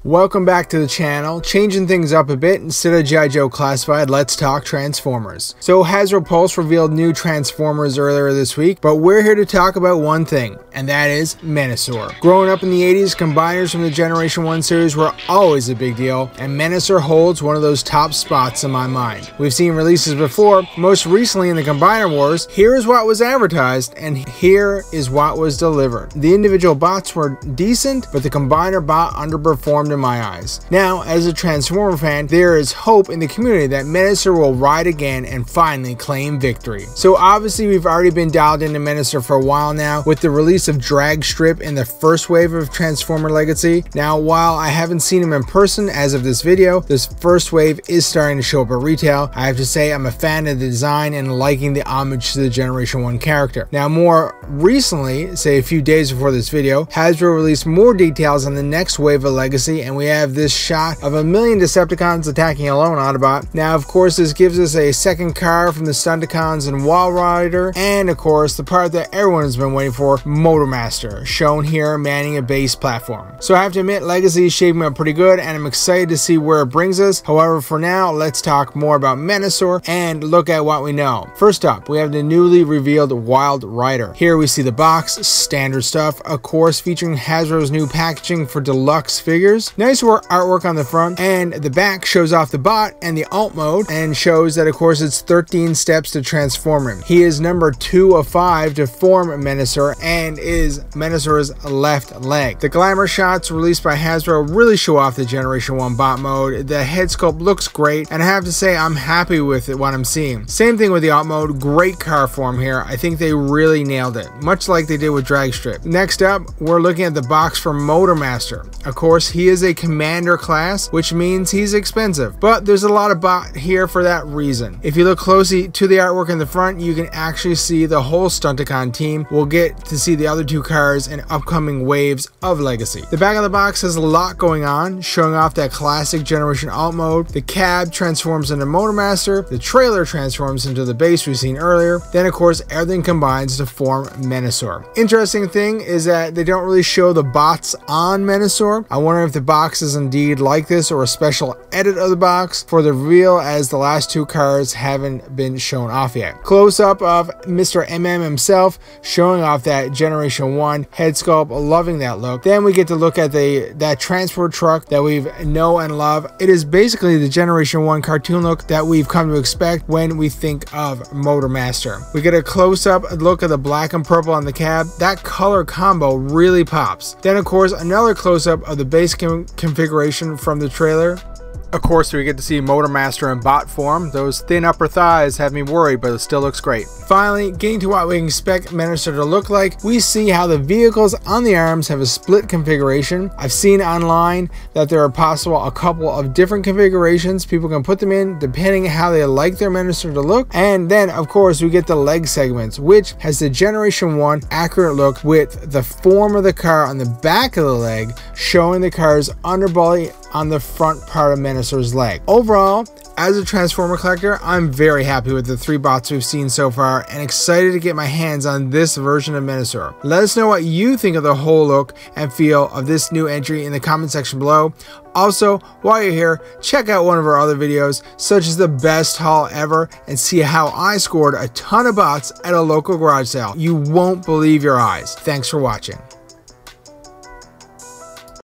Welcome back to the channel. Changing things up a bit, instead of G.I. Joe Classified, let's talk Transformers. So Hasbro Pulse revealed new Transformers earlier this week, but we're here to talk about one thing, and that is Menasor. Growing up in the 80s, combiners from the Generation 1 series were always a big deal, and Menasor holds one of those top spots in my mind. We've seen releases before, most recently in the Combiner Wars. Here is what was advertised, and here is what was delivered. The individual bots were decent, but the Combiner bot underperformed in my eyes. Now, as a Transformer fan, there is hope in the community that Menasor will ride again and finally claim victory. So obviously we've already been dialed into Menasor for a while now with the release of Drag Strip in the first wave of Transformer Legacy. Now, while I haven't seen him in person as of this video, this first wave is starting to show up at retail. I have to say I'm a fan of the design and liking the homage to the Generation 1 character. Now, more recently, say a few days before this video, Hasbro released more details on the next wave of Legacy, and we have this shot of 1,000,000 Decepticons attacking a lone Autobot. Now, of course, this gives us a second car from the Stunticons and Wall Rider, and of course, the part that everyone has been waiting for, Motormaster, shown here manning a base platform. So I have to admit, Legacy is shaping up pretty good, and I'm excited to see where it brings us. However, for now, let's talk more about Menasor and look at what we know. First up, we have the newly revealed Wild Rider. Here we see the box, standard stuff, of course, featuring Hasbro's new packaging for deluxe figures. Nice artwork on the front, and the back shows off the bot and the alt mode, and shows that, of course, it's 13 steps to transform him. He is number 2 of 5 to form Menasor and is Menasor's left leg. The glamour shots released by Hasbro really show off the Generation 1 bot mode. The head sculpt looks great, and I have to say I'm happy with what I'm seeing. Same thing with the alt mode, great car form here. I think they really nailed it, much like they did with Drag Strip. Next up, we're looking at the box for Motormaster. Of course, he is a commander class, which means he's expensive, but there's a lot of bot here for that reason. If you look closely to the artwork in the front, you can actually see the whole Stunticon team. We'll get to see the other two cars in upcoming waves of Legacy. The back of the box has a lot going on, showing off that classic Generation alt mode. The cab transforms into Motormaster, the trailer transforms into the base we've seen earlier, then of course everything combines to form Menasor. Interesting thing is that they don't really show the bots on Menasor. I wonder if the box is indeed like this or a special edit of the box for the reveal, as the last two cars haven't been shown off yet. Close up of Mr. MM himself, showing off that Generation 1 head sculpt, loving that look. Then we get to look at that transport truck that we know and love. It is basically the Generation 1 cartoon look that we've come to expect when we think of Motormaster. We get a close-up look at the black and purple on the cab. That color combo really pops. Then of course another close-up of the base configuration from the trailer. Of course, we get to see Motormaster in bot form. Those thin upper thighs have me worried, but it still looks great. Finally, getting to what we expect Menasor to look like, we see how the vehicles on the arms have a split configuration. I've seen online that there are possible a couple of different configurations. People can put them in depending how they like their Menasor to look. And then, of course, we get the leg segments, which has the Generation 1 accurate look with the form of the car on the back of the leg, showing the car's underbelly on the front part of Menasor's leg. Overall, as a Transformer collector, I'm very happy with the 3 bots we've seen so far and excited to get my hands on this version of Menasor. Let us know what you think of the whole look and feel of this new entry in the comment section below. Also, while you're here, check out one of our other videos, such as the best haul ever, and see how I scored a ton of bots at a local garage sale. You won't believe your eyes. Thanks for watching.